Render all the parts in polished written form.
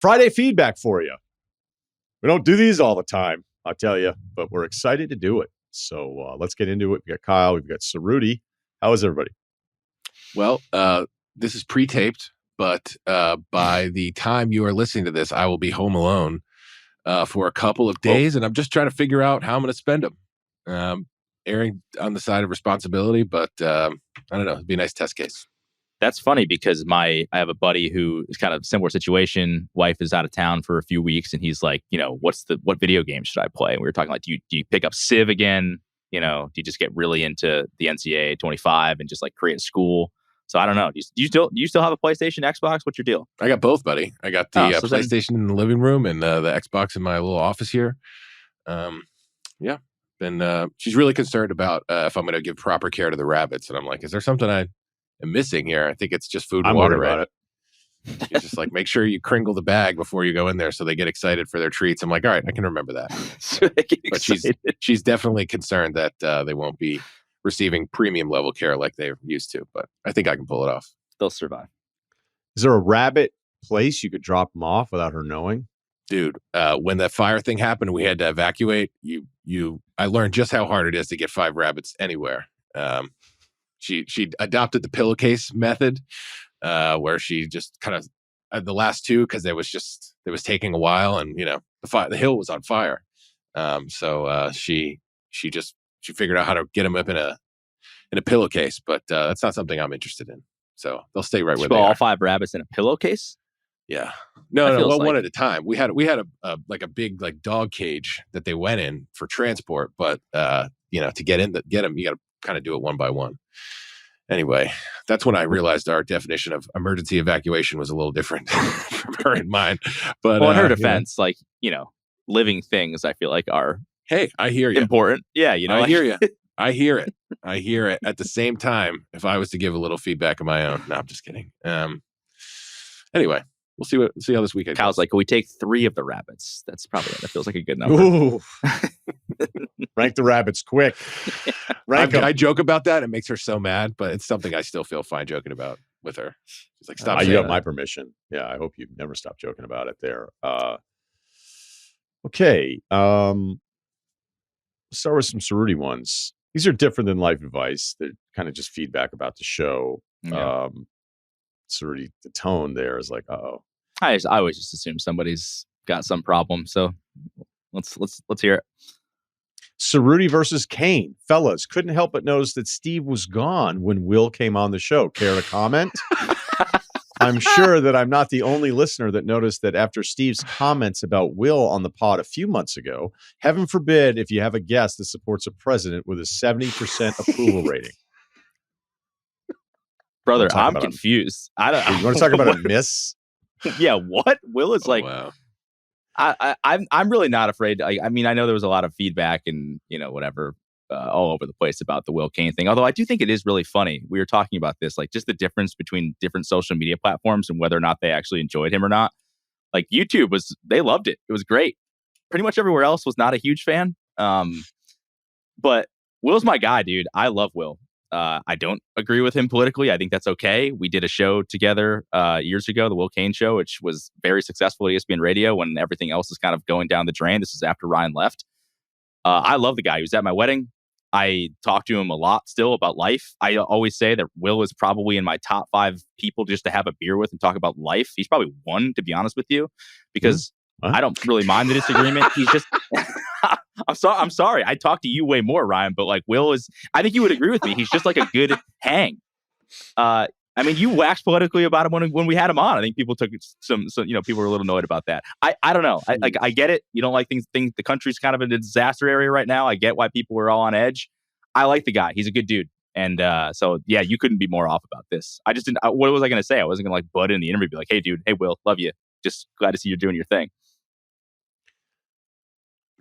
Friday feedback for you. We don't do these all the time, I'll tell you, but we're excited to do it. So let's get into it. We've got Kyle. We've got Ceruti. How is everybody? Well, this is pre-taped, but by the time you are listening to this, I will be home alone for a couple of days, and I'm just trying to figure out how I'm going to spend them. Erring on the side of responsibility, but I don't know. It'd be a nice test case. That's funny because I have a buddy who is kind of similar situation. Wife is out of town for a few weeks, and he's like, what video game should I play? And we were talking like, do you pick up Civ again? Do you just get really into the NCAA 25 and just like create a school? So I don't know. Do you still have a PlayStation, Xbox? What's your deal? I got both, buddy. I got the PlayStation in the living room and the Xbox in my little office here. Yeah. And she's really concerned about if I'm going to give proper care to the rabbits. And I'm like, is there something I am missing here? I think it's just food and water, right? She's just like, make sure you kringle the bag before you go in there so they get excited for their treats. I'm like, all right, I can remember that. So they get but excited. she's definitely concerned that they won't be receiving premium level care like they're used to. But I think I can pull it off. They'll survive. Is there a rabbit place you could drop them off without her knowing? Dude, when that fire thing happened, we had to evacuate. I learned just how hard it is to get 5 rabbits anywhere. She adopted the pillowcase method, where she just kind of the last 2 because it was taking a while, and the hill was on fire. So she figured out how to get them up in a pillowcase, but that's not something I'm interested in. So they'll stay right where they are. All 5 rabbits in a pillowcase? Yeah. No, one at a time. We had a big like dog cage that they went in for transport, but to get them, you got to kind of do it one by one. Anyway, that's when I realized our definition of emergency evacuation was a little different from her and mine. But in her defense, living things I feel like are I hear you. Important. Yeah, I hear you. I hear it. I hear it. At the same time, if I was to give a little feedback of my own, no, I'm just kidding. Anyway. We'll see how this weekend Kyle's goes. like, can we take 3 of the rabbits? That feels like a good number. Ooh. Rank the rabbits quick. I joke about that. It makes her so mad, but it's something I still feel fine joking about with her. She's like, stop saying you have that. my permission. Yeah, I hope you never stop joking about it there. Okay. Let's start with some Ceruti ones. These are different than life advice. They're kind of just feedback about the show. Yeah. Ceruti, the tone there is like, uh-oh. I always just assume somebody's got some problem. So let's hear it. Ceruti versus Kane. Fellas, couldn't help but notice that Steve was gone when Will came on the show. Care to comment? I'm sure that I'm not the only listener that noticed that after Steve's comments about Will on the pod a few months ago, heaven forbid if you have a guest that supports a president with a 70% approval rating. Brother, I'm confused. You want to talk about a miss? Yeah, what? Will is wow. I'm really not afraid. I know there was a lot of feedback and whatever all over the place about the Will Kane thing. Although I do think it is really funny. We were talking about this, like just the difference between different social media platforms and whether or not they actually enjoyed him or not. Like YouTube they loved it. It was great. Pretty much everywhere else was not a huge fan. But Will's my guy, dude. I love Will. I don't agree with him politically. I think that's okay. We did a show together years ago, the Will Kane Show, which was very successful at ESPN Radio when everything else is kind of going down the drain. This is after Ryen left. I love the guy. He was at my wedding. I talk to him a lot still about life. I always say that Will is probably in my top 5 people just to have a beer with and talk about life. He's probably 1, to be honest with you, because I don't really mind the disagreement. He's just... I'm sorry. I talk to you way more, Ryan, but like Will is, I think you would agree with me. He's just like a good hang. You waxed politically about him when we had him on. I think people took some people were a little annoyed about that. I don't know. I get it. You don't like things. The country's kind of in a disaster area right now. I get why people were all on edge. I like the guy. He's a good dude. And so, yeah, you couldn't be more off about this. I just didn't. What was I going to say? I wasn't going to butt in the interview, be like, hey, dude, hey, Will, love you. Just glad to see you're doing your thing.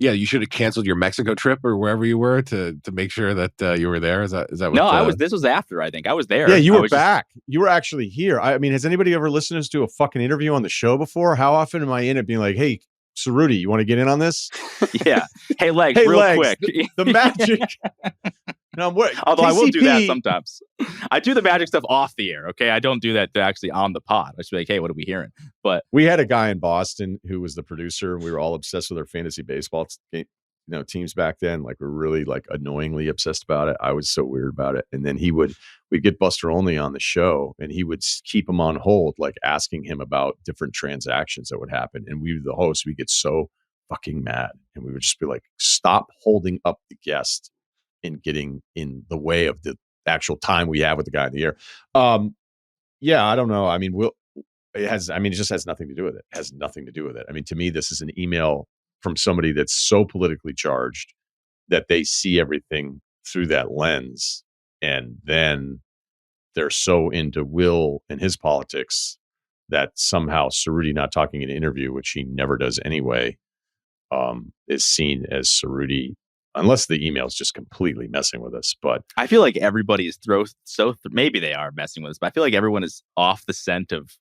Yeah, you should have canceled your Mexico trip or wherever you were to make sure that you were there. Is that what? No, this was after. I think I was there. Yeah, you were back. You were actually here. Has anybody ever listened to a fucking interview on the show before? How often am I in it being like, hey, Ceruti, you want to get in on this? Yeah. Hey, Legs, real quick. The magic. No, what? Although I will do that KCP sometimes. I do the magic stuff off the air. Okay, I don't do that actually on the pod. I just be like, hey, what are we hearing? But we had a guy in Boston who was the producer, and we were all obsessed with our fantasy baseball teams back then. Like, we're really like annoyingly obsessed about it. I was so weird about it. And then we'd get Buster Olney on the show, and he would keep him on hold, like asking him about different transactions that would happen. And we, the host, we get so fucking mad, and we would just be like, stop holding up the guest and getting in the way of the actual time we have with the guy in the air. Yeah, I don't know. I mean, it just has nothing to do with it. It has nothing to do with it. I mean, to me, this is an email from somebody that's so politically charged that they see everything through that lens. And then they're so into Will and his politics that somehow Ceruti not talking in an interview, which he never does anyway, is seen as Ceruti, unless the email is just completely messing with us. But I feel like everybody is maybe they are messing with us, but I feel like everyone is off the scent of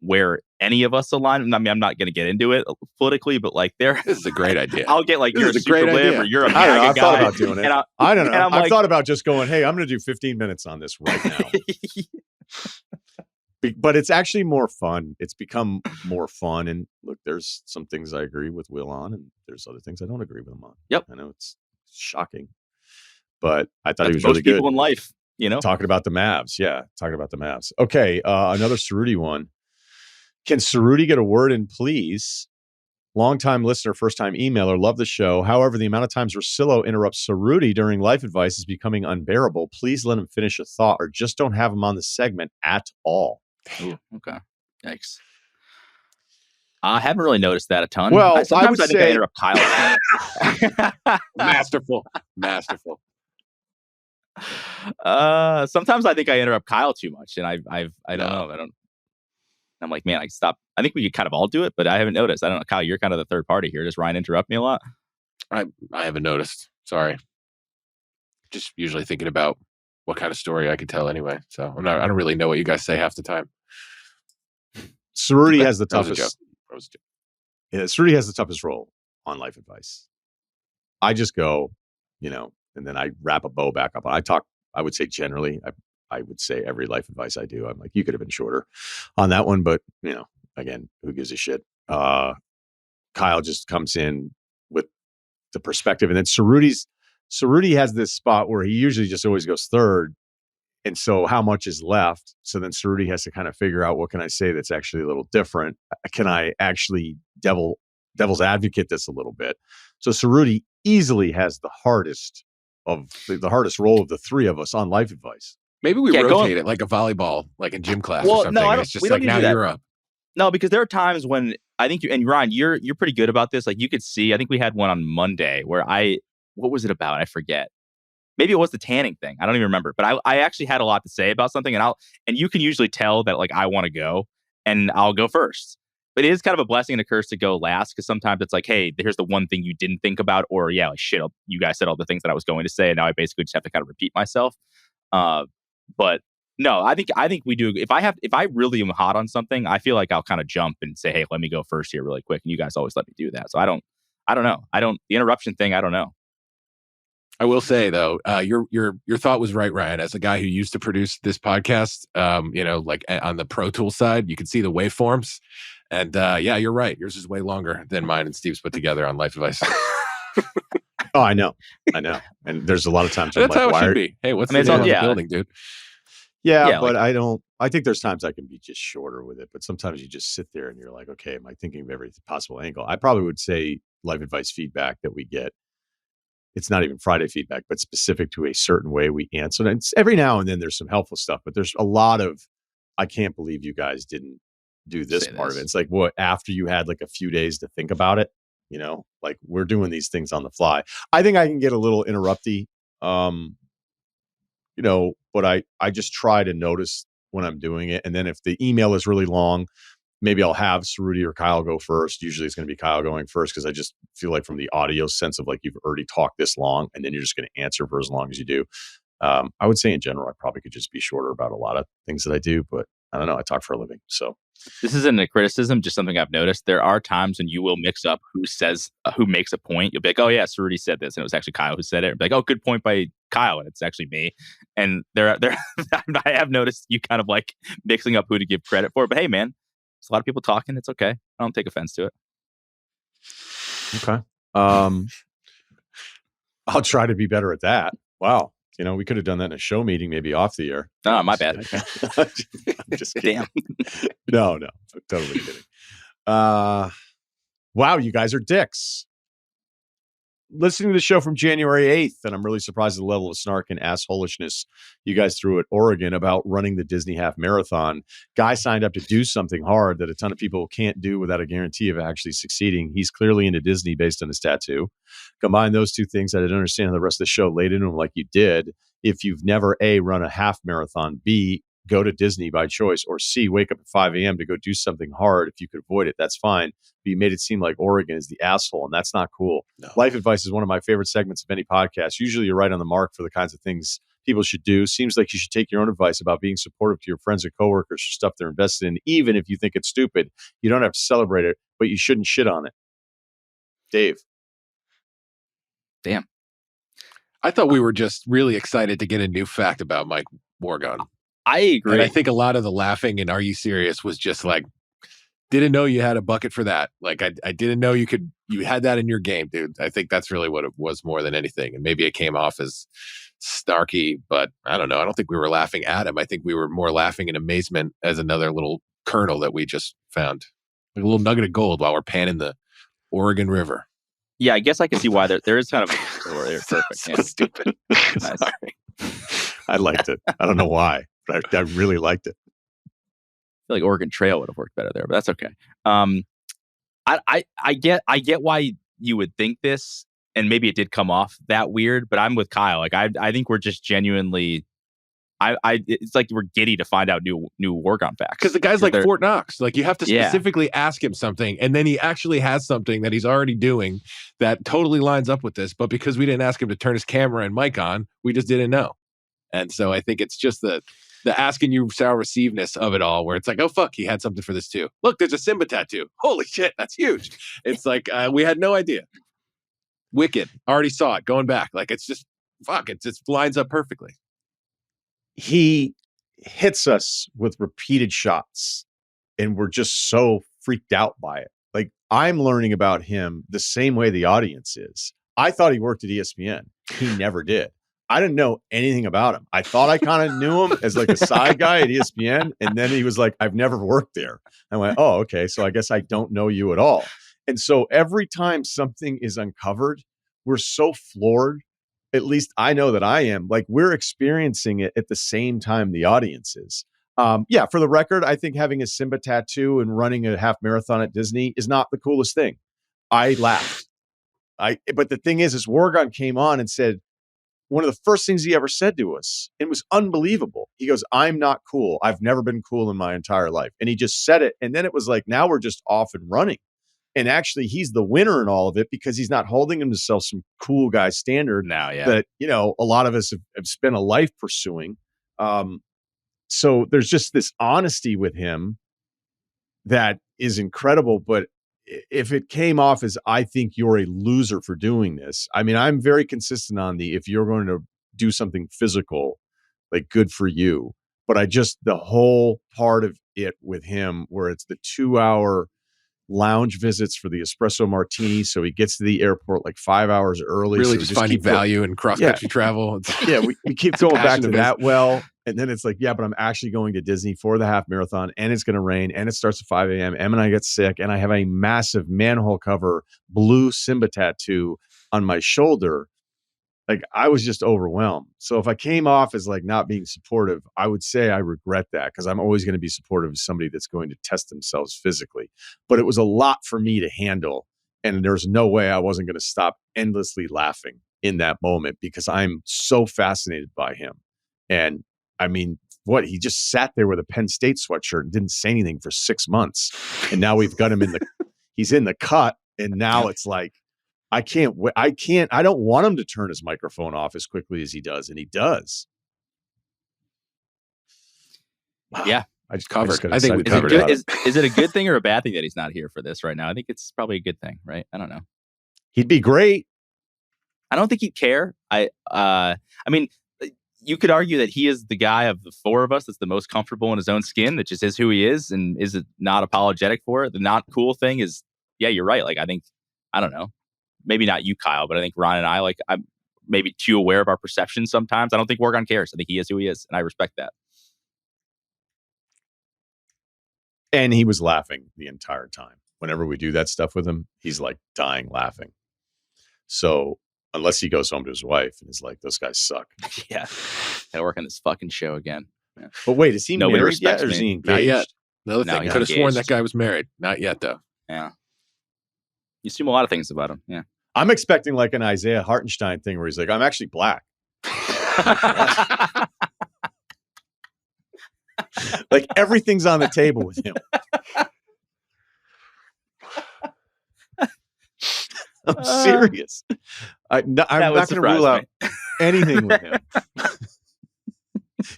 where any of us align. I mean, I'm not going to get into it politically, but like this is a great idea. I'll get like, This you're is a a great super lib idea. or you're a I don't know. MAGA I've guy. thought about doing it. I don't know. I'm I've like, thought about just going, hey, I'm going to do 15 minutes on this right now. But it's actually more fun. It's become more fun. And look, there's some things I agree with Will on, and there's other things I don't agree with him on. Yep. I know it's shocking, but I thought That's he was most really good. people in life, you know? Talking about the Mavs. Yeah. Talking about the Mavs. Okay. Another Ceruti one. Can Ceruti get a word in, please? Longtime listener, first-time emailer, love the show. However, the amount of times Russillo interrupts Ceruti during life advice is becoming unbearable. Please let him finish a thought, or just don't have him on the segment at all. Ooh, okay. Yikes. I haven't really noticed that a ton. Well, sometimes I think I interrupt Kyle. Masterful. Sometimes I think I interrupt Kyle too much, and I don't know. I'm like, man, I stop. I think we could kind of all do it, but I haven't noticed. I don't know, Kyle. You're kind of the third party here. Does Ryen interrupt me a lot? I haven't noticed. Sorry. Just usually thinking about what kind of story I could tell anyway. So I don't really know what you guys say half the time. Ceruti has the That was a toughest. joke. Yeah, Ceruti has the toughest role on life advice. I just go, and then I wrap a bow back up. I would say generally, I would say every life advice I do, I'm like, you could have been shorter on that one, but again, who gives a shit? Kyle just comes in with the perspective, and then Ceruti has this spot where he usually just always goes third. And so how much is left? So then Ceruti has to kind of figure out, what can I say that's actually a little different? Can I actually devil's advocate this a little bit? So Ceruti easily has the hardest role of the three of us on life advice. Maybe we rotate it like a volleyball, like in gym class or something. No, and it's just like, now you're up. No, because there are times when I think and Ryen, you're pretty good about this. Like, you could see, I think we had one on Monday where what was it about? I forget. Maybe it was the tanning thing. I don't even remember. But I actually had a lot to say about something, and you can usually tell that like I want to go, and I'll go first. But it is kind of a blessing and a curse to go last, because sometimes it's like, hey, here's the one thing you didn't think about, or yeah, like shit, you guys said all the things that I was going to say, and now I basically just have to kind of repeat myself. But no, I think we do. If I really am hot on something, I feel like I'll kind of jump and say, hey, let me go first here really quick, and you guys always let me do that. So I don't know. The interruption thing, I don't know. I will say though, your thought was right, Ryen. As a guy who used to produce this podcast, like on the Pro Tool side, you can see the waveforms, and yeah, you're right. Yours is way longer than mine and Steve's put together on life advice. Oh, I know, and there's a lot of times that's how it should be. Hey, what's the name of the building, dude? Yeah, but I think there's times I can be just shorter with it, but sometimes you just sit there and you're like, okay, am I thinking of every possible angle? I probably would say life advice feedback that we get, it's not even Friday feedback, but specific to a certain way we answer. And it's, every now and then there's some helpful stuff, but there's a lot of, I can't believe you guys didn't do this part of it. It's like, what, after you had like a few days to think about it, like we're doing these things on the fly. I think I can get a little interrupty, but I just try to notice when I'm doing it. And then if the email is really long, maybe I'll have Ceruti or Kyle go first. Usually it's going to be Kyle going first, because I just feel like from the audio sense of like, you've already talked this long and then you're just going to answer for as long as you do. I would say in general, I probably could just be shorter about a lot of things that I do, but I don't know. I talk for a living. So this isn't a criticism, just something I've noticed. There are times when you will mix up who makes a point. You'll be like, oh yeah, Ceruti said this, and it was actually Kyle who said it. Be like, oh, good point by Kyle, and it's actually me. And there, I have noticed you kind of like mixing up who to give credit for. But hey, man, there's a lot of people talking. It's okay. I don't take offense to it. Okay. I'll try to be better at that. Wow. We could have done that in a show meeting, maybe off the air. No, my bad. I'm just kidding. Damn. No, I'm totally kidding. Wow, you guys are dicks. Listening to the show from January 8th, and I'm really surprised at the level of snark and assholishness you guys threw at Oregon about running the Disney half marathon. Guy signed up to do something hard that a ton of people can't do without a guarantee of actually succeeding. He's clearly into Disney based on his tattoo. Combine those two things, I didn't understand how the rest of the show laid into him like you did. If you've never A, run a half marathon, B, go to Disney by choice, or C, wake up at 5 a.m. to go do something hard. If you could avoid it, that's fine. But you made it seem like Oregon is the asshole, and that's not cool. No. Life advice is one of my favorite segments of any podcast. Usually you're right on the mark for the kinds of things people should do. Seems like you should take your own advice about being supportive to your friends and coworkers for stuff they're invested in, even if you think it's stupid. You don't have to celebrate it, but you shouldn't shit on it. Dave. Damn. I thought we were just really excited to get a new fact about Mike Morgan. I agree. And I think a lot of the laughing and are you serious was just like, didn't know you had a bucket for that. Like I didn't know you had that in your game, dude. I think that's really what it was more than anything. And maybe it came off as snarky, but I don't know. I don't think we were laughing at him. I think we were more laughing in amazement as another little kernel that we just found. Like a little nugget of gold while we're panning the Oregon River. Yeah, I guess I can see why there is kind of perfect. So Yeah. stupid. Nice. Sorry. I liked it. I don't know why, but I really liked it. I feel like Oregon Trail would have worked better there, but that's okay. I get why you would think this, and maybe it did come off that weird, but I'm with Kyle. Like I think we're just genuinely it's like we're giddy to find out new Oregon facts. Because the guy's like Fort Knox. Like you have to specifically ask him something, and then he actually has something that he's already doing that totally lines up with this. But because we didn't ask him to turn his camera and mic on, we just didn't know. And so I think it's just the asking you shall receiveness of it all, where it's like, oh fuck, he had something for this too. Look, there's a Simba tattoo. Holy shit, that's huge. It's like we had no idea. Wicked, already saw it. Going back, like it's just fuck. It just lines up perfectly. He hits us with repeated shots, and we're just so freaked out by it. Like I'm learning about him the same way the audience is. I thought he worked at ESPN. He never did. I didn't know anything about him. I thought I kind of knew him as like a side guy at ESPN. And then he was like, I've never worked there. I went, oh, okay. So I guess I don't know you at all. And so every time something is uncovered, we're so floored. At least I know that I am. Like we're experiencing it at the same time the audience is. Yeah, for the record, I think having a Simba tattoo and running a half marathon at Disney is not the coolest thing. I laughed. But the thing is Wargon came on and said, one of the first things he ever said to us, it was unbelievable. He goes, I'm not cool. I've never been cool in my entire life. And he just said it. And then it was like, now we're just off and running. And actually, he's the winner in all of it because he's not holding himself some cool guy standard now, that, a lot of us have spent a life pursuing. So there's just this honesty with him that is incredible. But if it came off as, I think you're a loser for doing this. I mean, I'm very consistent on if you're going to do something physical, like good for you. But the whole part of it with him where it's the 2-hour lounge visits for the espresso martini. So he gets to the airport like 5 hours early. Really so just finding value in cross-country travel. Yeah, we keep going back to that well. And then it's like, yeah, but I'm actually going to Disney for the half marathon and it's going to rain and it starts at 5 a.m. and I get sick and I have a massive manhole cover blue Simba tattoo on my shoulder. Like I was just overwhelmed. So if I came off as like not being supportive, I would say I regret that because I'm always going to be supportive of somebody that's going to test themselves physically. But it was a lot for me to handle. And there's no way I wasn't going to stop endlessly laughing in that moment because I'm so fascinated by him. And I mean, he just sat there with a Penn State sweatshirt and didn't say anything for 6 months. And now we've got him he's in the cut. And now it's like, I don't want him to turn his microphone off as quickly as he does. And he does. Yeah. I just Covered. got I think we excited covered about it. Is it a good thing or a bad thing that he's not here for this right now? I think it's probably a good thing, right? I don't know. He'd be great. I don't think he'd care. I mean, you could argue that he is the guy of the four of us that's the most comfortable in his own skin, that just is who he is and is not apologetic for it. The not cool thing is, yeah, you're right. Like, I don't know, maybe not you, Kyle, but I think Ryan and I, like, I'm maybe too aware of our perceptions sometimes. I don't think Morgan cares. I think he is who he is, and I respect that. And he was laughing the entire time. Whenever we do that stuff with him, he's like dying laughing. So unless he goes home to his wife and is like, those guys suck. Yeah. Gotta work on this fucking show again. Yeah. But wait, is he Nobody married yet respects or is me. he engaged? Not yet. Another No, thing. he's Could have sworn that engaged. guy was married. Not yet, though. Yeah. You assume a lot of things about him. Yeah. I'm expecting like an Isaiah Hartenstein thing where he's like, I'm actually black. Like everything's on the table with him. I'm serious. I'm not going to rule out anything with him.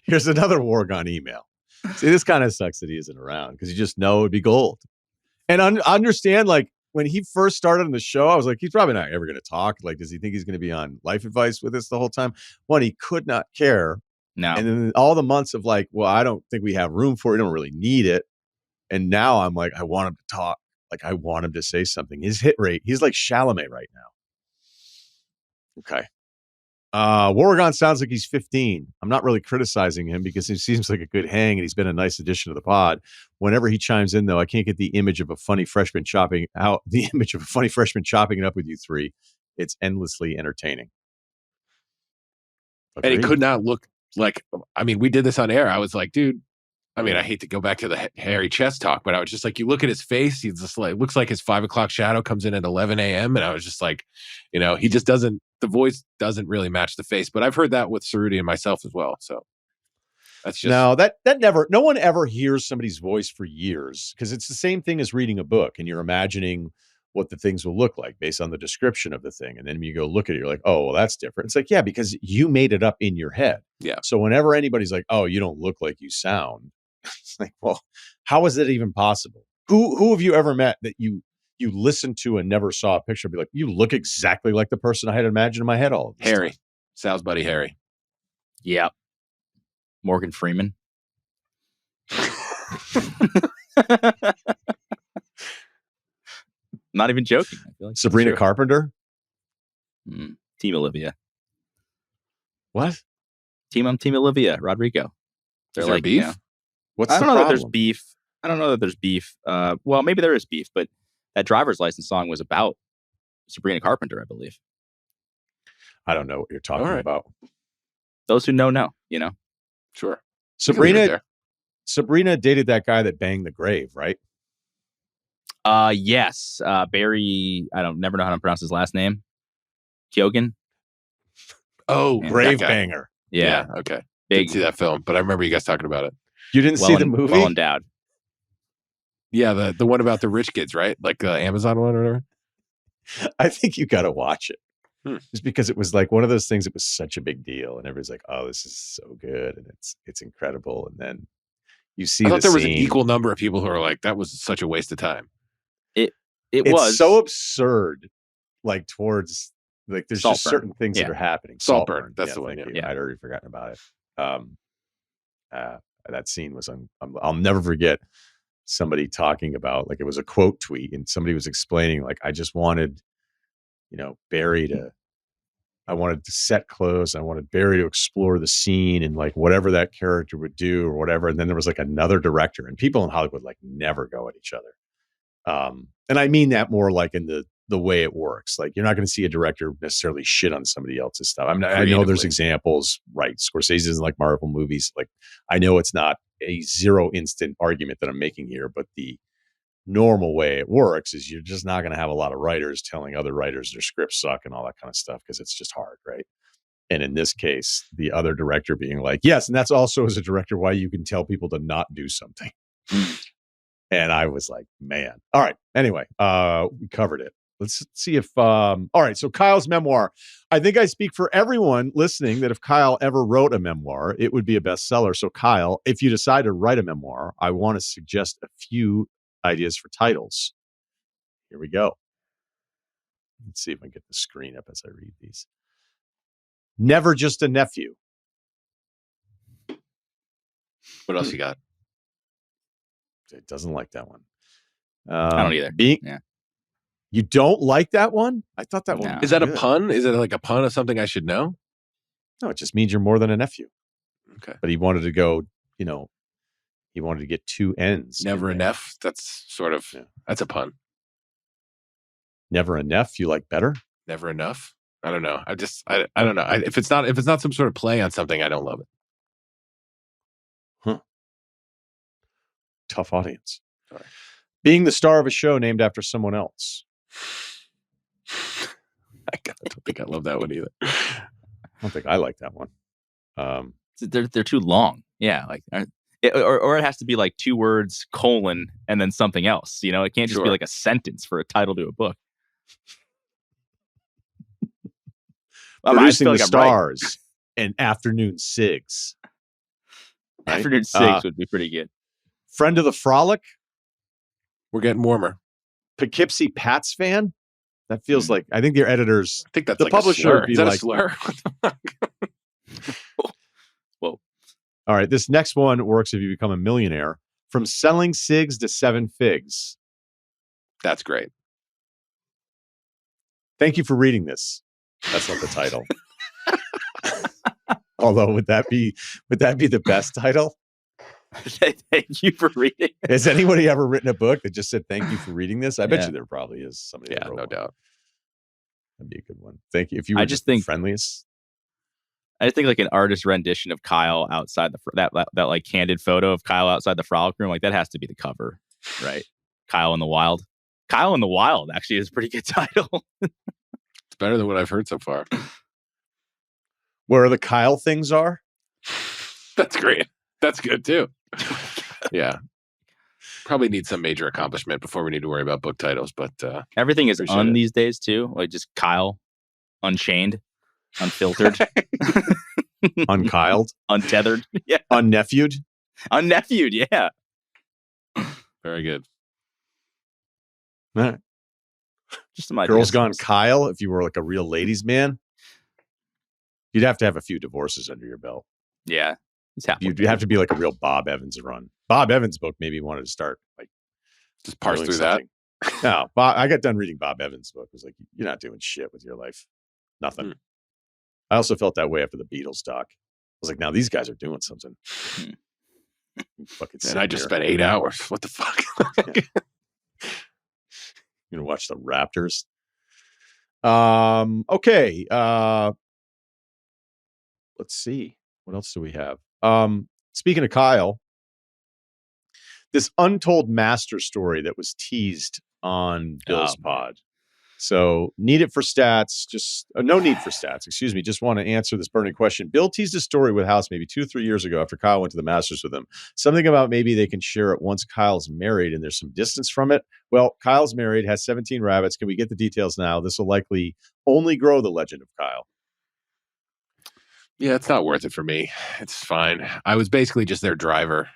Here's another Wargon email. See, this kind of sucks that he isn't around because you just know it'd be gold. And understand, like, when he first started on the show, I was like, he's probably not ever going to talk. Like, does he think he's going to be on Life Advice with us the whole time? One, he could not care. No. And then all the months of like, well, I don't think we have room for it. We don't really need it. And now I'm like, I want him to talk. Like, I want him to say something. His hit rate, he's like Chalamet right now. Okay. Wargon sounds like he's 15. I'm not really criticizing him because he seems like a good hang and he's been a nice addition to the pod. Whenever he chimes in, though, I can't get the image of a funny freshman chopping it up with you three. It's endlessly entertaining. And it could not look like, I mean, we did this on air. I was like, dude, I mean, I hate to go back to the hairy chest talk, but I was just like, you look at his face, he's just like, looks like his 5 o'clock shadow comes in at 11 a.m. And I was just like, he just doesn't, the voice doesn't really match the face. But I've heard that with Ceruti and myself as well. So that's just. No, that never, no one ever hears somebody's voice for years because it's the same thing as reading a book and you're imagining what the things will look like based on the description of the thing. And then you go look at it, you're like, oh, well, that's different. It's like, yeah, because you made it up in your head. Yeah. So whenever anybody's like, oh, you don't look like you sound, it's like, well, how is that even possible? Who have you ever met that you listened to and never saw a picture? Be like, you look exactly like the person I had imagined in my head all of this Harry. time. Sal's buddy Harry. Yeah. Morgan Freeman. Not even joking. I feel like Sabrina Carpenter. Team Olivia. What? Team Olivia Rodrigo. They're like beef. What's I the don't know that problem? there's beef. I don't know that there's beef. Well, maybe there is beef, but that driver's license song was about Sabrina Carpenter, I believe. I don't know what you're talking about. Those who know. Sure. Sabrina dated that guy that banged the grave, right? Yes. Barry, I don't never know how to pronounce his last name. Kyogen. Oh, grave banger. Yeah. Okay. Big. Didn't see that film, but I remember you guys talking about it. You didn't see the movie? Well endowed. Yeah, the one about the rich kids, right? Like the Amazon one or whatever. I think you got to watch it. Just because it was like one of those things that was such a big deal, and everybody's like, "Oh, this is so good," and it's incredible. And then you see, I thought there was an equal number of people who are like, "That was such a waste of time." It was was so absurd, like towards like there's just Saltburn. certain things that are happening. Saltburn, that's the one. Yeah, I'd already forgotten about it. That scene was I'll never forget somebody talking about, like, it was a quote tweet and somebody was explaining, like, I just wanted, Barry I wanted to set clothes. I wanted Barry to explore the scene and like whatever that character would do or whatever. And then there was like another director, and people in Hollywood like never go at each other. And I mean that more like in the way it works. Like, you're not going to see a director necessarily shit on somebody else's stuff. I know there's examples, right? Scorsese isn't like Marvel movies. Like, I know it's not a zero instant argument that I'm making here, but the normal way it works is you're just not going to have a lot of writers telling other writers their scripts suck and all that kind of stuff, because it's just hard, right? And in this case, the other director being like, yes, and that's also as a director why you can tell people to not do something. And I was like, man. All right. Anyway, we covered it. Let's see if all right, so Kyle's memoir. I think I speak for everyone listening that if Kyle ever wrote a memoir, it would be a bestseller. So Kyle, if you decide to write a memoir, I want to suggest a few ideas for titles. Here we go. Let's see if I can get the screen up as I read these. Never Just a Nephew. What else you got? It doesn't like that one. I don't either. You don't like that one? I thought that one. Is that a pun? Is it like a pun of something I should know? No, it just means you're more than a nephew. Okay. But he wanted to go, he wanted to get two ends. Never enough. That's sort of, that's a pun. Never enough. You like better? Never enough. I don't know. I don't know. If it's not some sort of play on something, I don't love it. Huh. Tough audience. Sorry. Being the star of a show named after someone else. I don't think I love that one either. I don't think I like that one. They're too long. Yeah, like or it has to be like 2 words, colon, and then something else. It can't just be like a sentence for a title to a book. Producing the Stars and Afternoon Cigs. Right? Afternoon Cigs would be pretty good. Friend of the Frolic. We're getting warmer. Poughkeepsie Pats fan. That feels like, I think their editors. I think that's the like publisher would be Is that like, a slur? What the fuck? Whoa. All right, this next one works if you become a millionaire. From selling cigs to 7 figs. That's great. Thank you for reading this. That's not the title. Although, would that be the best title? Thank you for reading. Has anybody ever written a book that just said thank you for reading this? I bet you there probably is somebody. Yeah, no doubt. That'd be a good one. Thank you. If you were just think friendliest. I just think like an artist rendition of Kyle outside that like candid photo of Kyle outside the frolic room, like that has to be the cover, right? Kyle in the Wild. Kyle in the Wild actually is a pretty good title. It's better than what I've heard so far. Where the Kyle things are? That's great. That's good too. Yeah. Probably need some major accomplishment before we need to worry about book titles, but everything is these days too. Like just Kyle, Unchained, Unfiltered, Unkyled, Untethered, yeah, Unnephrewed, yeah. Very good. All right. Just some Girls Gone Kyle. If you were like a real ladies' man, you'd have to have a few divorces under your belt. Yeah. You'd have to be like a real Bob Evans run. Bob Evans' book maybe wanted to start like just parse through something. That. No, I got done reading Bob Evans' book. It was like, you're not doing shit with your life. Nothing. I also felt that way after the Beatles doc. I was like, now these guys are doing something. And I just spent 8 hours. What the fuck? You're gonna watch the Raptors. Okay. Let's see. What else do we have? Speaking of Kyle, this untold master story that was teased on Bill's pod. So need it for stats, no need for stats, excuse me. Just want to answer this burning question. Bill teased a story with House maybe 2-3 years ago after Kyle went to the Masters with him. Something about maybe they can share it once Kyle's married and there's some distance from it. Well, Kyle's married, has 17 rabbits. Can we get the details now? This will likely only grow the legend of Kyle. Yeah, it's not worth it for me. It's fine. I was basically just their driver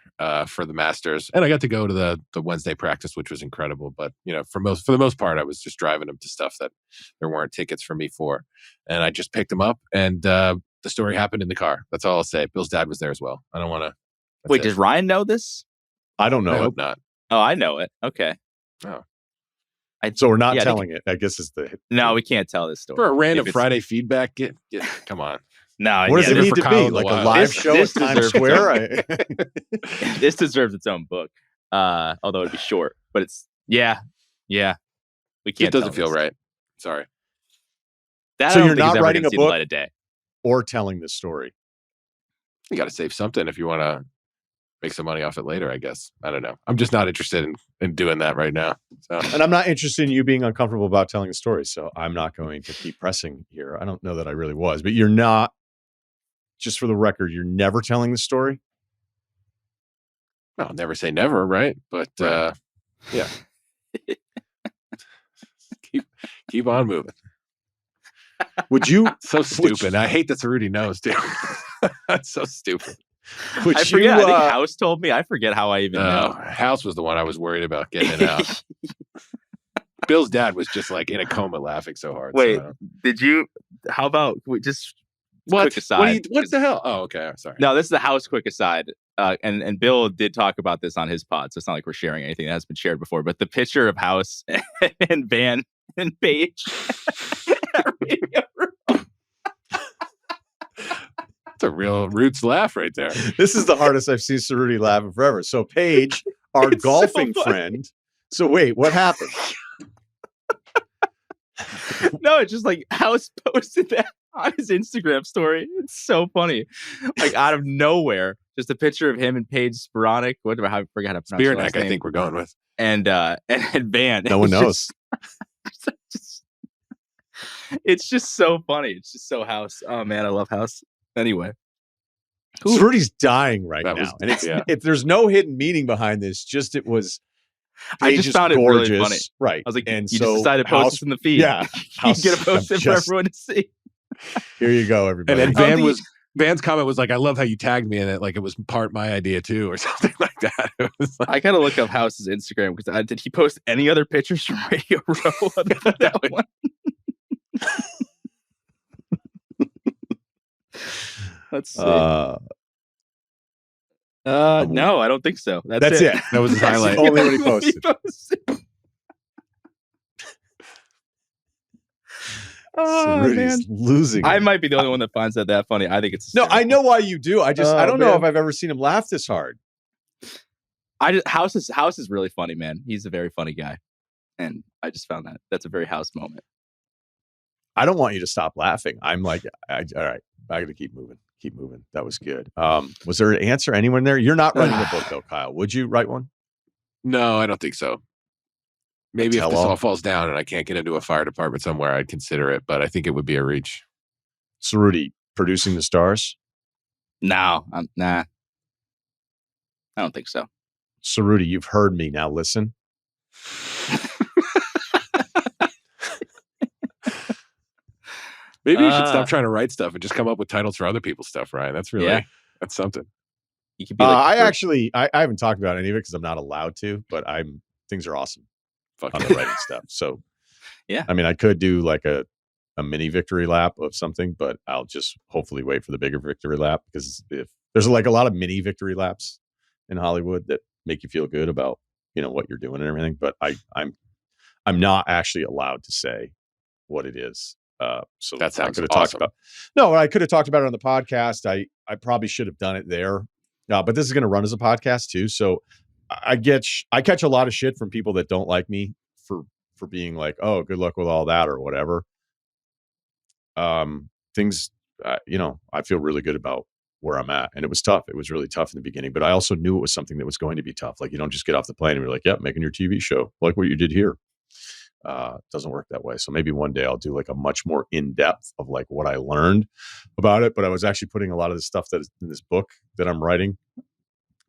for the Masters, and I got to go to the Wednesday practice, which was incredible. But for the most part, I was just driving them to stuff that there weren't tickets for me for, and I just picked them up. And the story happened in the car. That's all I'll say. Bill's dad was there as well. I don't want to. Wait, does Ryan know this? I don't know. I hope not. Oh, I know it. Okay. Oh. So we're not telling it. I guess is the. No, we can't tell this story for a random Friday feedback. Come on. No, what does it need to be? Like a live show at Times Square? This deserves its own book. Although it'd be short, but it's we can't. It doesn't feel right. Sorry. So you're not writing a book light of day or telling the story. You got to save something if you want to make some money off it later, I guess. I don't know. I'm just not interested in doing that right now. So. And I'm not interested in you being uncomfortable about telling the story. So I'm not going to keep pressing here. I don't know that I really was, but you're not. Just for the record, you're never telling the story? No, I'll never say never, right? But yeah. Keep on moving. Would you? So stupid. I hate that Ceruti knows, too. That's so stupid. Would I forget. you, I think House told me. I forget how I even know. House was the one I was worried about getting it out. Bill's dad was just like in a coma laughing so hard. Wait, so did you? How about just what? quick aside? What the hell? Oh, okay. Sorry. No, this is the House quick aside. And Bill did talk about this on his pod, so it's not like we're sharing anything that has been shared before. But the picture of House and Van and Paige. That's a real Roots laugh right there. This is the hardest I've seen Ceruti laugh in forever. So Paige, our golfing friend. So wait, what happened? No, it's just like House posted that on his Instagram story. It's so funny. Like out of nowhere, just a picture of him and Paige Sporonic. I forgot how to pronounce her Spearneck, last name. I think we're going with. And Van. No one knows. It's just so funny. It's just so House. Oh man, I love House. Anyway, Ceruti's dying right now, and it's there's no hidden meaning behind this. Just it was. I just found gorgeous. It really funny. Right. I was like, and you so just decided to post this in the feed. Yeah. You get a post for everyone to see. Here you go, everybody. And then Van's comment was like, I love how you tagged me in it. Like it was part my idea too, or something like that. It was like, I gotta look up House's Instagram because did he post any other pictures from Radio Row other than that one? Let's see. No, I don't think so. That's it. That was his highlight. Only what he posted. Oh man, losing. I might be the only one that finds that funny. I think it's hysterical. I know why you do. I don't know if I've ever seen him laugh this hard. House is really funny, man. He's a very funny guy, and I just found that's a very House moment. I don't want you to stop laughing. I'm like, all right, I got to keep moving. Keep moving. That was good. Was there an answer anywhere there? You're not writing a book though, Kyle. Would you write one? No, I don't think so. Maybe if this all falls down and I can't get into a fire department somewhere, I'd consider it, but I think it would be a reach. Ceruti, producing the stars? No, nah. I don't think so. Ceruti, you've heard me. Now listen. Maybe you should stop trying to write stuff and just come up with titles for other people's stuff, Ryan. That's really that's something. You could be like, I haven't talked about any of it because I'm not allowed to, but things are awesome on the writing stuff. So yeah, I mean, I could do like a mini victory lap of something, but I'll just hopefully wait for the bigger victory lap because if there's like a lot of mini victory laps in Hollywood that make you feel good about what you're doing and everything, but I'm not actually allowed to say what it is. So that sounds awesome. I could have talked about it on the podcast. I probably should have done it there. But this is going to run as a podcast too. So I catch a lot of shit from people that don't like me for being like, oh, good luck with all that or whatever. Things, I feel really good about where I'm at. And it was tough. It was really tough in the beginning, but I also knew it was something that was going to be tough. Like you don't just get off the plane and you're like, yep, making your TV show like what you did here. Doesn't work that way. So maybe one day I'll do like a much more in-depth of like what I learned about it. But I was actually putting a lot of the stuff that is in this book that I'm writing,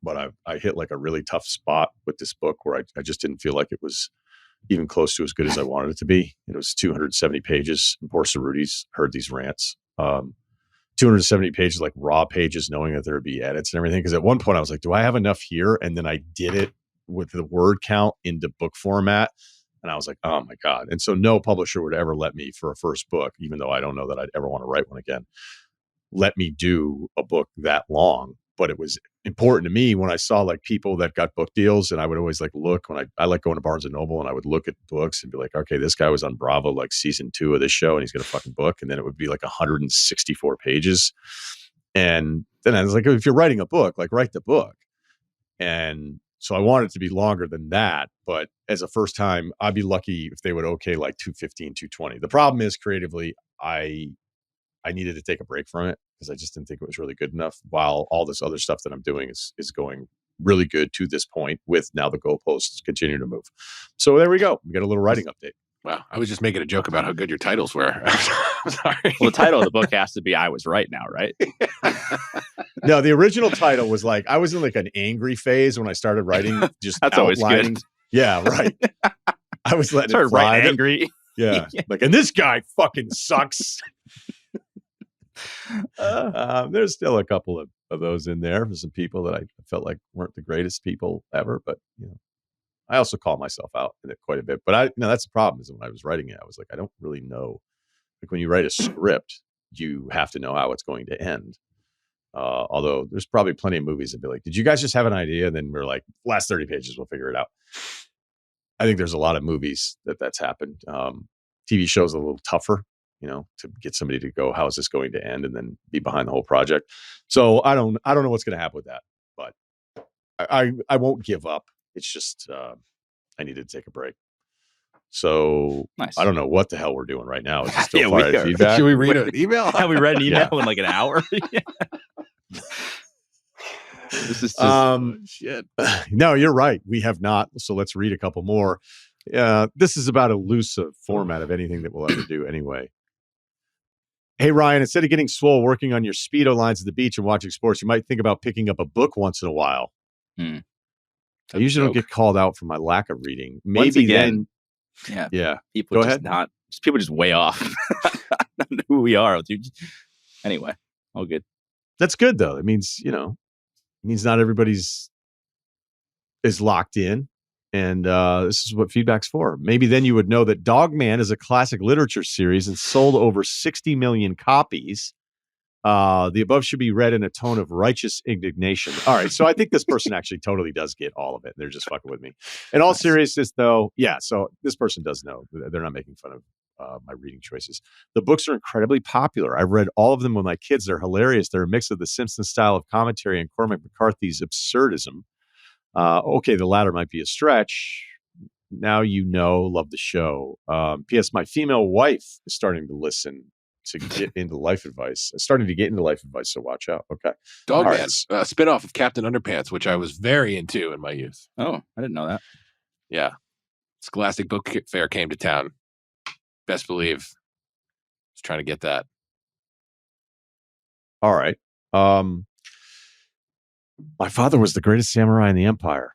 but I hit like a really tough spot with this book where I just didn't feel like it was even close to as good as I wanted it to be. It was 270 pages and poor Ceruti's heard these rants. 270 pages, like raw pages, knowing that there would be edits and everything. Cause at one point I was like, do I have enough here? And then I did it with the word count into book format. And I was like, oh my God. And so no publisher would ever let me for a first book, even though I don't know that I'd ever want to write one again, let me do a book that long. But it was important to me when I saw like people that got book deals, and I would always like look when I like going to Barnes and Noble and I would look at books and be like, okay, this guy was on Bravo, like season 2 of this show and he's got a fucking book. And then it would be like 164 pages. And then I was like, if you're writing a book, like write the book. And so I wanted it to be longer than that, but as a first time, I'd be lucky if they would okay like 215, 220. The problem is creatively, I needed to take a break from it because I just didn't think it was really good enough. While all this other stuff that I'm doing is going really good to this point, with now the goalposts continue to move. So there we go. We got a little writing update. Wow, I was just making a joke about how good your titles were. I'm sorry. Well, the title of the book has to be "I Was Right Now," right? No, the original title was like I was in like an angry phase when I started writing. Just that's outlining. Always good. Yeah, right. I was letting it fly. Writing angry. Yeah. Like, and this guy fucking sucks. There's still a couple of those in there for some people that I felt like weren't the greatest people ever, but I also call myself out in it quite a bit. But that's the problem is when I was writing it, I was like, I don't really know. Like when you write a script, you have to know how it's going to end. Although there's probably plenty of movies that be like, did you guys just have an idea? And then we're like, last 30 pages, we'll figure it out. I think there's a lot of movies that's happened. TV shows a little tougher, to get somebody to go, how is this going to end? And then be behind the whole project. So I don't know what's going to happen with that, but I won't give up. It's just, I needed to take a break. So nice. I don't know what the hell we're doing right now. Is it still Friday feedback? Should we read an email? Have we read an email in like an hour? This is just shit. No, you're right. We have not. So let's read a couple more. This is about a loose format of anything that we'll ever do anyway. Hey, Ryan, instead of getting swole working on your Speedo lines at the beach and watching sports, you might think about picking up a book once in a while. I usually don't get called out for my lack of reading. Maybe then. Yeah. People people just way off. I don't know who we are, dude. Anyway, all good. That's good though. It means, not everybody's is locked in. And this is what feedback's for. Maybe then you would know that Dogman is a classic literature series and sold over 60 million copies. The above should be read in a tone of righteous indignation. All right. So I think this person actually totally does get all of it. They're just fucking with me. In all seriousness, though, yeah. So this person does know. They're not making fun of my reading choices. The books are incredibly popular. I've read all of them with my kids. They're hilarious. They're a mix of the Simpsons style of commentary and Cormac McCarthy's absurdism. Okay, the latter might be a stretch. Now love the show. P.S. My female wife is starting to listen to get into life advice. Starting to get into life advice, so watch out. Okay. Dogman, a spinoff of Captain Underpants, which I was very into in my youth. Oh, I didn't know that. Yeah. Scholastic Book Fair came to town. Best believe. Was trying to get that. All right. My father was the greatest samurai in the empire.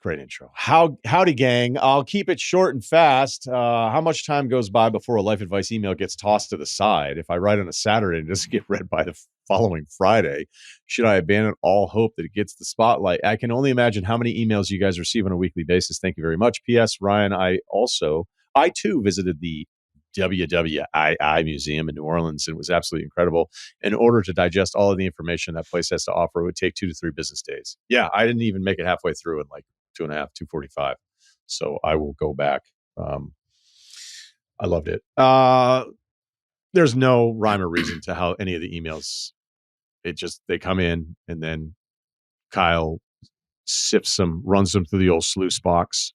Great intro. Howdy, gang. I'll keep it short and fast. How much time goes by before a life advice email gets tossed to the side? If I write on a Saturday and doesn't get read by the following Friday, should I abandon all hope that it gets the spotlight? I can only imagine how many emails you guys receive on a weekly basis. Thank you very much. P.S. Ryan, I too visited the WWII Museum in New Orleans, and it was absolutely incredible. In order to digest all of the information that place has to offer, it would take 2 to 3 business days. Yeah, I didn't even make it halfway through in like 2.5, 2:45. So I will go back. I loved it. There's no rhyme or reason to how any of the emails. They come in and then Kyle sips them, runs them through the old sluice box,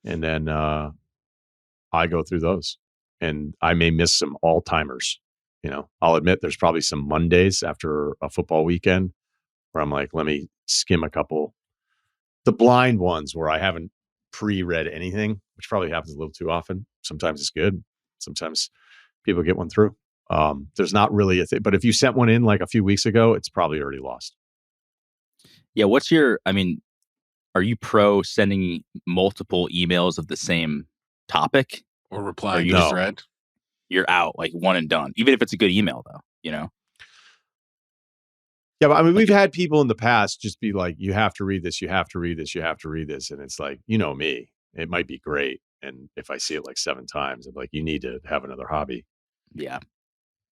and then I go through those. And I may miss some all-timers. I'll admit there's probably some Mondays after a football weekend where I'm like, let me skim a couple. The blind ones where I haven't pre-read anything, which probably happens a little too often. Sometimes it's good. Sometimes people get one through. There's not really a thing. But if you sent one in like a few weeks ago, it's probably already lost. Yeah. Are you pro sending multiple emails of the same topic? Or replying to the thread? You're out, like one and done. Even if it's a good email, though, Yeah, but I mean, we've had people in the past just be like, you have to read this, you have to read this, you have to read this. And it's like, me, it might be great. And if I see it like 7 times, I'm like, you need to have another hobby. Yeah.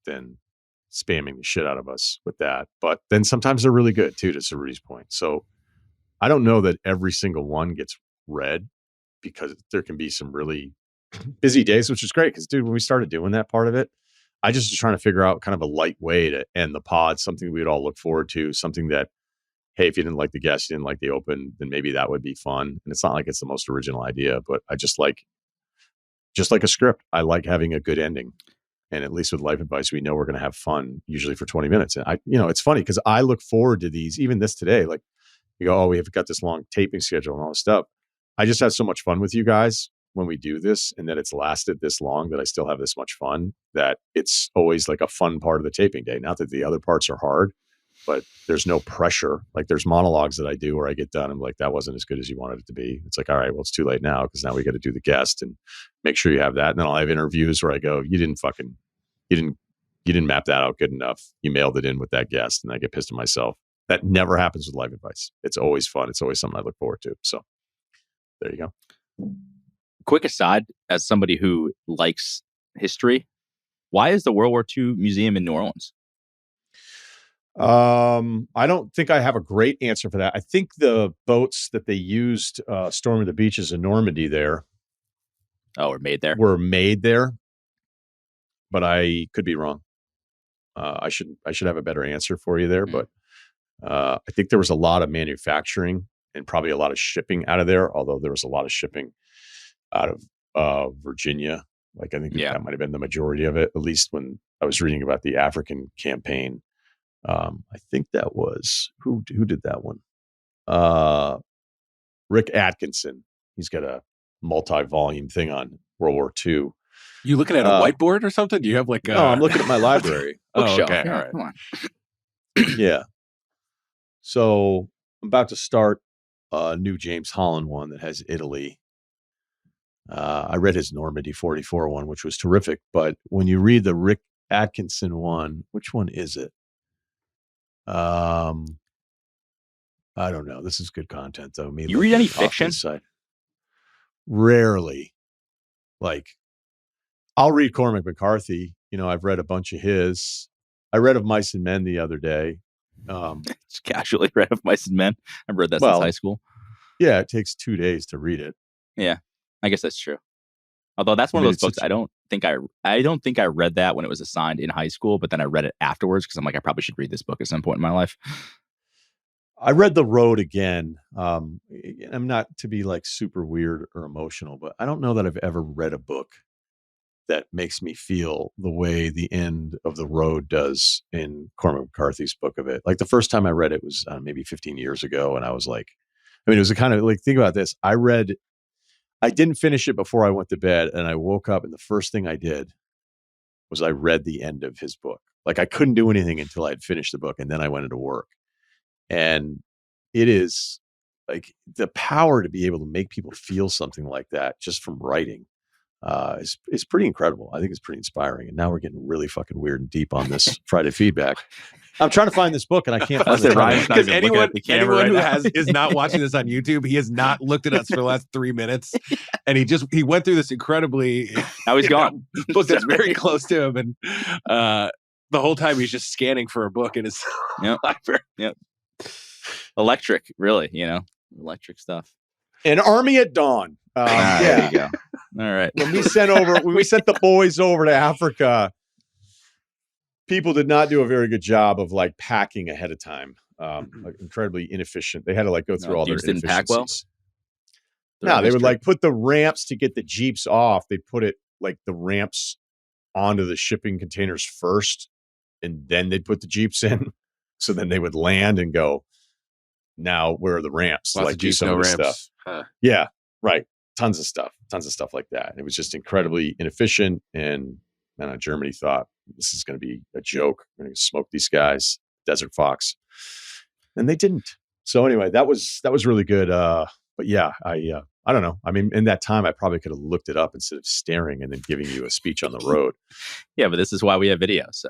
Than spamming the shit out of us with that. But then sometimes they're really good too, to Ceruti's point. So I don't know that every single one gets read because there can be some really busy days, which is great. Because, dude, when we started doing that part of it, I just was trying to figure out kind of a light way to end the pod, something we'd all look forward to, something that, hey, if you didn't like the guest, you didn't like the open, then maybe that would be fun. And it's not like it's the most original idea, but I just like a script. I like having a good ending. And at least with life advice, we know we're going to have fun, usually for 20 minutes. And it's funny because I look forward to these, even this today. Like you go, we have got this long taping schedule and all this stuff. I just have so much fun with you guys when we do this, and that it's lasted this long, that I still have this much fun, that it's always like a fun part of the taping day. Not that the other parts are hard, but there's no pressure. Like there's monologues that I do where I get done. I'm like, that wasn't as good as you wanted it to be. It's like, all right, well, it's too late now because now we got to do the guest and make sure you have that. And then I'll have interviews where I go, you didn't map that out good enough. You mailed it in with that guest, and I get pissed at myself. That never happens with live advice. It's always fun. It's always something I look forward to. So there you go. Quick aside, as somebody who likes history, why is the World War II Museum in New Orleans? I don't think I have a great answer for that. I think the boats that they used storming the beaches in Normandy there were made there, but I could be wrong. I should have a better answer for you there, but I think there was a lot of manufacturing and probably a lot of shipping out of there, although there was a lot of shipping out of Virginia. Like I think that might have been the majority of it, at least when I was reading about the African campaign. I think that was who did that one? Rick Atkinson. He's got a multi-volume thing on World War II. You looking at a whiteboard or something? Do you have like no, I'm looking at my library. Bookshelf. Okay. Yeah, All right. come on. Yeah. So I'm about to start a new James Holland one that has Italy. I read his Normandy 44 one, which was terrific. But when you read the Rick Atkinson one, which one is it? I don't know. This is good content though. You read any fiction? Rarely. Like I'll read Cormac McCarthy. I've read a bunch of his. I read Of Mice and Men the other day. Just casually read Of Mice and Men. I've read that since high school. Yeah, it takes 2 days to read it. Yeah, I guess that's true. Although that's one of those books I don't think I read that when it was assigned in high school, but then I read it afterwards because I'm like, I probably should read this book at some point in my life. I read The Road again. I'm not to be like super weird or emotional, but I don't know that I've ever read a book that makes me feel the way the end of The Road does in Cormac McCarthy's book of it. Like the first time I read it was maybe 15 years ago. And I was like, it was a kind of like, think about this. I didn't finish it before I went to bed, and I woke up and the first thing I did was I read the end of his book. Like I couldn't do anything until I'd finished the book, and then I went into work. And it is like the power to be able to make people feel something like that just from writing is pretty incredible. I think it's pretty inspiring. And now we're getting really fucking weird and deep on this Friday feedback. I'm trying to find this book and I can't find it. Because anyone who is not watching this on YouTube, he has not looked at us for the last 3 minutes. And he went through this incredibly now he's gone. Book that's very close to him. And the whole time he's just scanning for a book in his library. Yep. Electric, really, electric stuff. An Army at Dawn. There you go. All right. When we sent the boys over to Africa, people did not do a very good job of like packing ahead of time. Like incredibly inefficient. They had to like go through all their didn't pack well. No, they would like put the ramps to get the Jeeps off. They put it like the ramps onto the shipping containers first, and then they'd put the Jeeps in. So then they would land and go, now where are the ramps? Lots like of Jeeps, do some no of the ramps. stuff. Huh. Yeah, right. Tons of stuff like that. It was just incredibly inefficient. And Germany thought this is going to be a joke. We're going to smoke these guys, Desert Fox. And they didn't. So anyway, that was really good. But yeah, I don't know. I mean, in that time, I probably could have looked it up instead of staring and then giving you a speech on the road. Yeah, but this is why we have video. So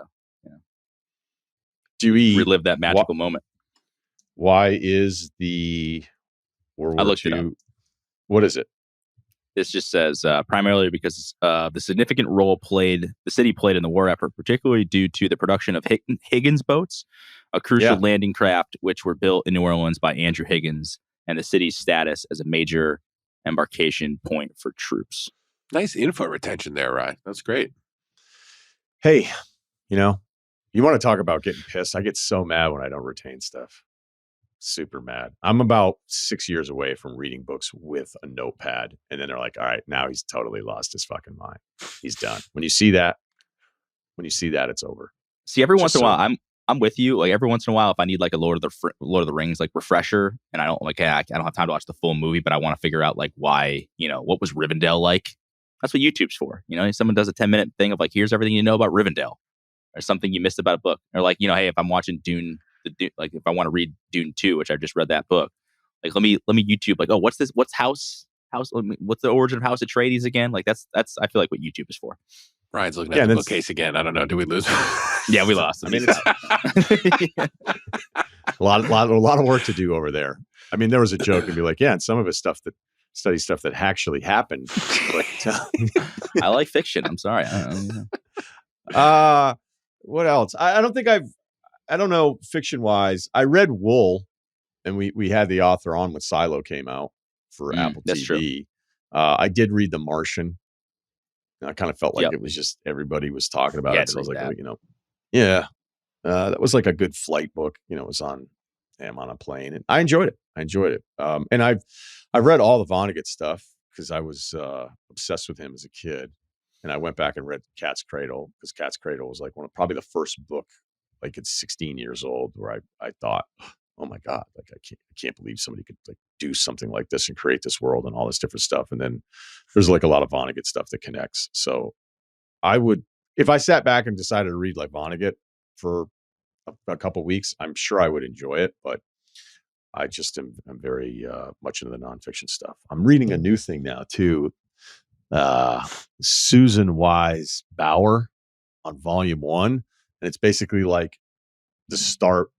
do we relive that magical moment? Why is the World War II? What is it? This just says primarily because the significant role the city played in the war effort, particularly due to the production of Higgins boats, a crucial landing craft which were built in New Orleans by Andrew Higgins, and the city's status as a major embarkation point for troops. Nice info retention there, Ryan. That's great. Hey, you want to talk about getting pissed? I get so mad when I don't retain stuff. Super mad. I'm about 6 years away from reading books with a notepad. And then they're like, all right, now he's totally lost his fucking mind. He's done. When you see that, it's over. See, every once in a while, I'm with you. Like every once in a while, if I need like a Lord of the Rings like refresher, and I don't I don't have time to watch the full movie, but I want to figure out like why, what was Rivendell like? That's what YouTube's for. Someone does a 10-minute thing of like, here's everything you know about Rivendell, or something you missed about a book, or like, hey, if I'm watching Dune like if I want to read Dune 2, which I just read that book, like let me YouTube like, oh, what's this? What's what's the origin of House Atreides again? Like that's I feel like what YouTube is for. Ryan's looking at the bookcase again. I don't know. Did we lose? Yeah, we lost. I mean, it's a lot of work to do over there. I mean, there was a joke and be like, yeah, and some of his stuff that studies stuff that actually happened. But, I like fiction. I'm sorry. I don't know. What else? I don't know fiction wise. I read Wool, and we had the author on when Silo came out for Apple that's TV. true. I did read The Martian. I kind of felt like it was just everybody was talking about it. So I was like, that was like a good flight book. It was on a plane, and I enjoyed it. And I've read all the Vonnegut stuff because I was obsessed with him as a kid. And I went back and read Cat's Cradle because Cat's Cradle was like probably the first book, like at 16 years old, where I thought, oh my God, like I can't believe somebody could like do something like this and create this world and all this different stuff. And then there's like a lot of Vonnegut stuff that connects. So I would, if I sat back and decided to read like Vonnegut for a couple weeks, I'm sure I would enjoy it. But I just am very much into the nonfiction stuff. I'm reading a new thing now too. Susan Wise Bauer on volume 1. And it's basically like the start.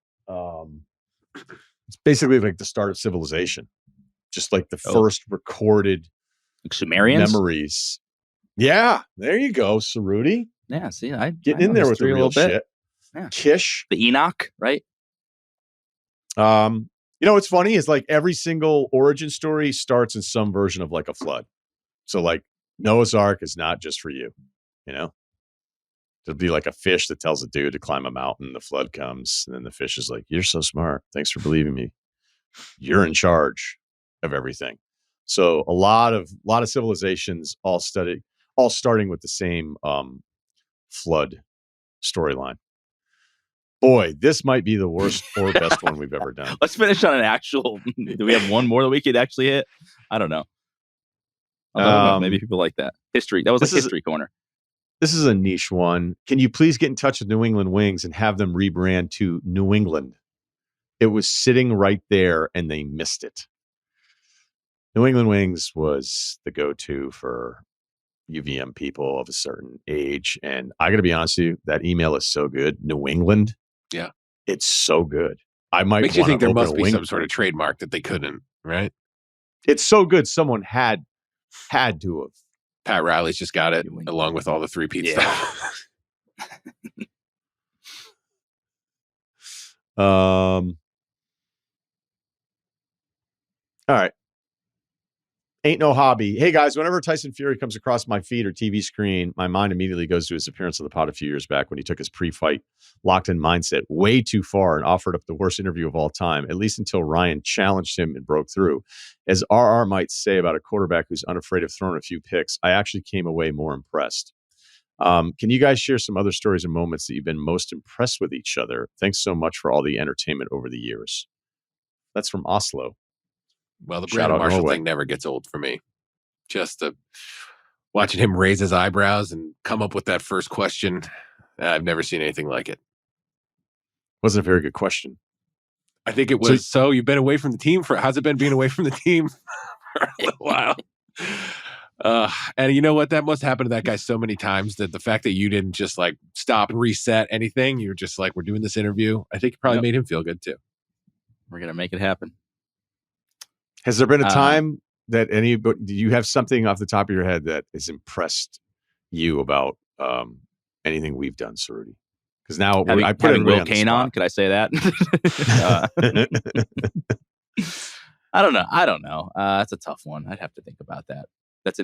It's basically like the start of civilization. Just like the first recorded Sumerians memories. Yeah, there you go, Ceruti. Yeah, see, I getting in there with the real shit. Yeah. Kish, the Enoch, right? What's funny is like every single origin story starts in some version of like a flood. So like Noah's Ark is not just for you, There'll be like a fish that tells a dude to climb a mountain. The flood comes, and then the fish is like, "You're so smart. Thanks for believing me. You're in charge of everything." So a lot of civilizations all starting with the same flood storyline. Boy, this might be the worst or best one we've ever done. Let's finish on an actual. Do we have one more that we could actually hit? I don't know. Maybe people like that. History. That was like history corner. This is a niche one. Can you please get in touch with New England Wings and have them rebrand to New England? It was sitting right there and they missed it. New England Wings was the go-to for UVM people of a certain age. And I got to be honest with you, that email is so good. New England. Yeah. It's so good. I might makes you think there must be some sort of trademark that they couldn't, right? It's so good. Someone had to have. Pat Riley's just got it along with all the 3-peat stuff. All right. Ain't no hobby. Hey guys, whenever Tyson Fury comes across my feed or TV screen, my mind immediately goes to his appearance on the pod a few years back when he took his pre-fight locked-in mindset way too far and offered up the worst interview of all time, at least until Ryan challenged him and broke through. As RR might say about a quarterback who's unafraid of throwing a few picks, I actually came away more impressed. Can you guys share some other stories and moments that you've been most impressed with each other? Thanks so much for all the entertainment over the years. That's from Oslo. Well, the Brandon Marshall thing never gets old for me. Just watching him raise his eyebrows and come up with that first question. I've never seen anything like it. Wasn't a very good question. I think it was. So you've been away from the team how's it been being away from the team for a little while? And you know what? That must happen to that guy so many times that the fact that you didn't just like stop and reset anything, you're just like, we're doing this interview. I think it probably made him feel good too. We're going to make it happen. Has there been a time that do you have something off the top of your head that has impressed you about anything we've done, Ceruti? Because now I put Will Kane on. Could I say that? I don't know. That's a tough one. I'd have to think about that. That's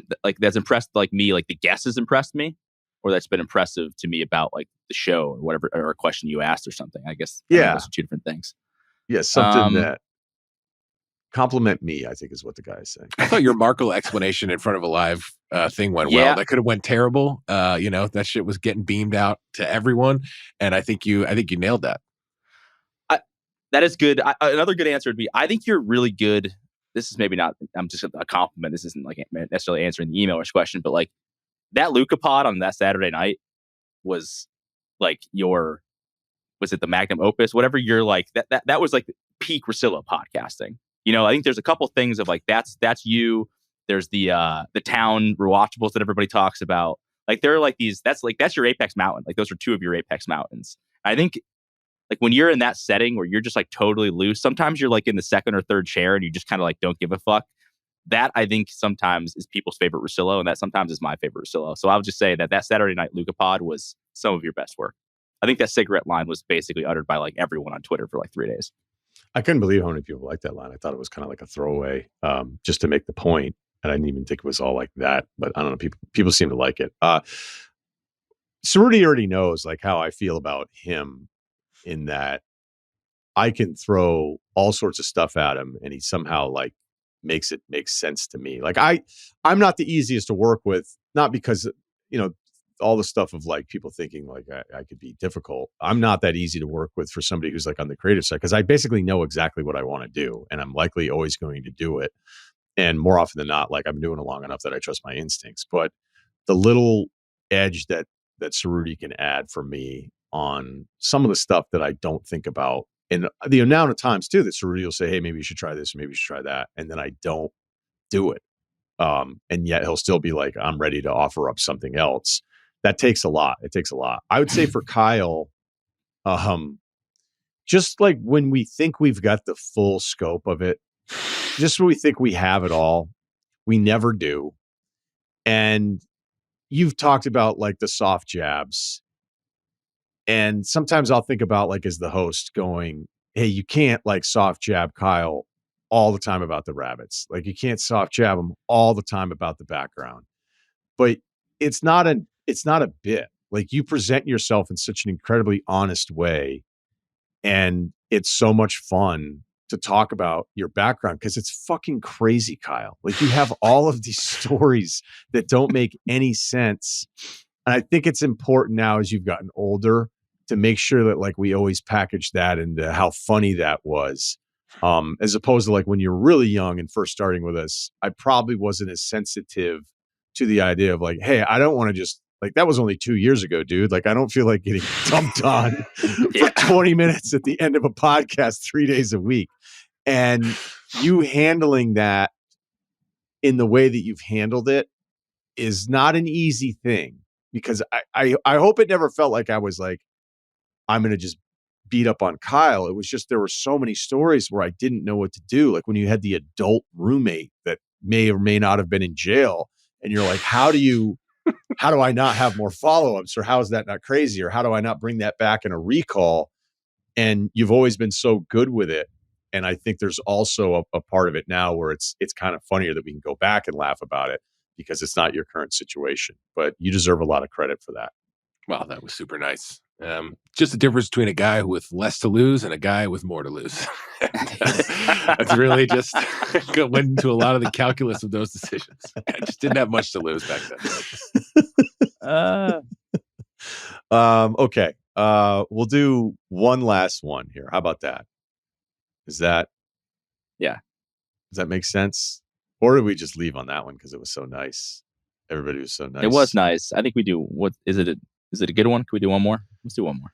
impressed like me. Like the guest has impressed me, or that's been impressive to me about like the show or whatever, or a question you asked or something. I guess. Yeah, those are two different things. Yeah, something that. Compliment me, I think is what the guy is saying. I thought your Markle explanation in front of a live thing went well. That could have went terrible. That shit was getting beamed out to everyone, and I think you nailed that. That is good. Another good answer would be, I think you're really good. This is maybe not. I'm just a compliment. This isn't like necessarily answering the email question, but like that Luca pod on that Saturday night was like your was it the magnum opus, whatever you're like, that was like peak Russillo podcasting. You know, I think there's a couple things of like, that's you. There's the town rewatchables that everybody talks about. Like there are like these, that's your apex mountain. Like those are two of your apex mountains. I think like when you're in that setting where you're just like totally loose, sometimes you're like in the second or third chair and you just kind of like don't give a fuck. That I think sometimes is people's favorite Russillo, and that sometimes is my favorite Russillo. So I would just say that Saturday Night Luca pod was some of your best work. I think that cigarette line was basically uttered by like everyone on Twitter for like 3 days. I couldn't believe how many people liked that line. I thought it was kind of like a throwaway, just to make the point. And I didn't even think it was all like that, but I don't know. People seem to like it. Ceruti already knows like how I feel about him, in that I can throw all sorts of stuff at him and he somehow like makes it make sense to me. Like I'm not the easiest to work with, not because, you know, all the stuff of like people thinking like I could be difficult. I'm not that easy to work with for somebody who's like on the creative side, because I basically know exactly what I want to do and I'm likely always going to do it. And more often than not, like I'm doing it long enough that I trust my instincts. But the little edge that Ceruti can add for me on some of the stuff that I don't think about, and the amount of times too that Ceruti will say, hey, maybe you should try this, maybe you should try that, and then I don't do it. And yet he'll still be like, I'm ready to offer up something else. That takes a lot. It takes a lot. I would say for Kyle, just like when we think we've got the full scope of it, just when we think we have it all, we never do. And you've talked about like the soft jabs. And sometimes I'll think about like as the host going, hey, you can't like soft jab Kyle all the time about the rabbits. Like you can't soft jab him all the time about the background. But it's not a bit. Like you present yourself in such an incredibly honest way. And it's so much fun to talk about your background because it's fucking crazy, Kyle. Like you have all of these stories that don't make any sense. And I think it's important now as you've gotten older to make sure that like we always package that into how funny that was. As opposed to like when you're really young and first starting with us, I probably wasn't as sensitive to the idea of like, hey, I don't want to just like, that was only 2 years ago, dude. Like, I don't feel like getting dumped on for 20 minutes at the end of a podcast 3 days a week. And you handling that in the way that you've handled it is not an easy thing, because I hope it never felt like I was like, I'm going to just beat up on Kyle. It was just, there were so many stories where I didn't know what to do. Like when you had the adult roommate that may or may not have been in jail and you're like, how do I not have more follow-ups, or how is that not crazy? Or how do I not bring that back in a recall? And you've always been so good with it. And I think there's also a part of it now where it's kind of funnier that we can go back and laugh about it because it's not your current situation, but you deserve a lot of credit for that. Wow, that was super nice. Just the difference between a guy with less to lose and a guy with more to lose. That's really just went into a lot of the calculus of those decisions. I just didn't have much to lose back then. Okay. We'll do one last one here. How about that? Yeah. Does that make sense? Or did we just leave on that one because it was so nice? Everybody was so nice. It was nice. I think we do. What is it? Is it a good one? Can we do one more? Let's do one more.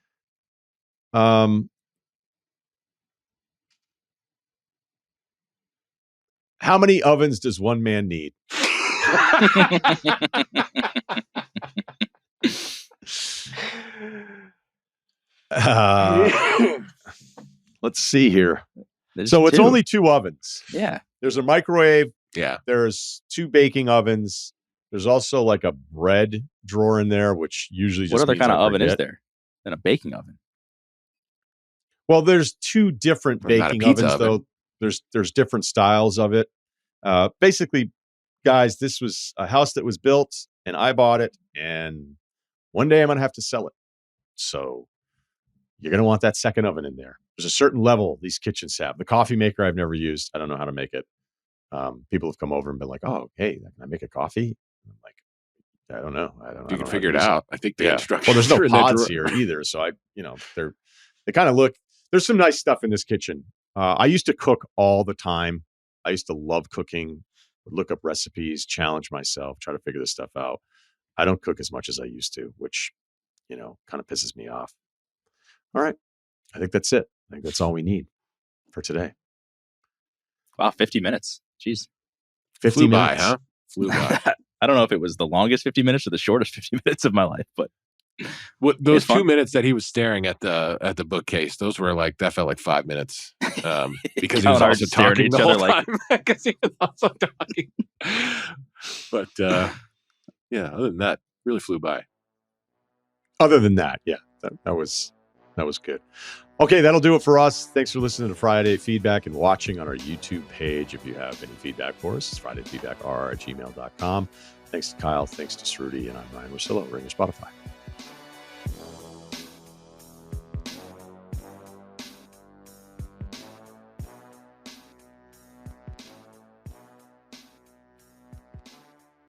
How many ovens does one man need? Let's see here. It's only 2 ovens. Yeah. There's a microwave. Yeah. There's 2 baking ovens. There's also like a bread drawer in there, which usually just what other kind of oven forget. is there than a baking oven? Well, there's 2 different baking ovens, though. There's different styles of it. Basically, guys, this was a house that was built, and I bought it, and one day I'm going to have to sell it. So you're going to want that second oven in there. There's a certain level these kitchens have. The coffee maker I've never used. I don't know how to make it. People have come over and been like, "Oh, hey, can I make a coffee?" And I'm like, I don't know. You can figure it out. I think the instructions. Well, there's no pods here either, so they kind of look. There's some nice stuff in this kitchen. I used to cook all the time. I used to love cooking. Would look up recipes, challenge myself, try to figure this stuff out. I don't cook as much as I used to, which kind of pisses me off. All right. I think that's it. I think that's all we need for today. Wow, 50 minutes. Jeez. 50 Flew minutes. by, huh? Flew by. I don't know if it was the longest 50 minutes or the shortest 50 minutes of my life, but Those It's fun. 2 minutes that he was staring at the bookcase, those were like, that felt like 5 minutes, because he was Counter also staring at talking each the whole other like- time. Because he was also talking. But yeah, other than that, really flew by. Other than that, yeah, that was good. Okay, that'll do it for us. Thanks for listening to Friday Feedback and watching on our YouTube page. If you have any feedback for us, it's FridayFeedbackR@gmail.com. Thanks to Kyle. Thanks to Ceruti. And I'm Ryen Russillo. Ring your Spotify.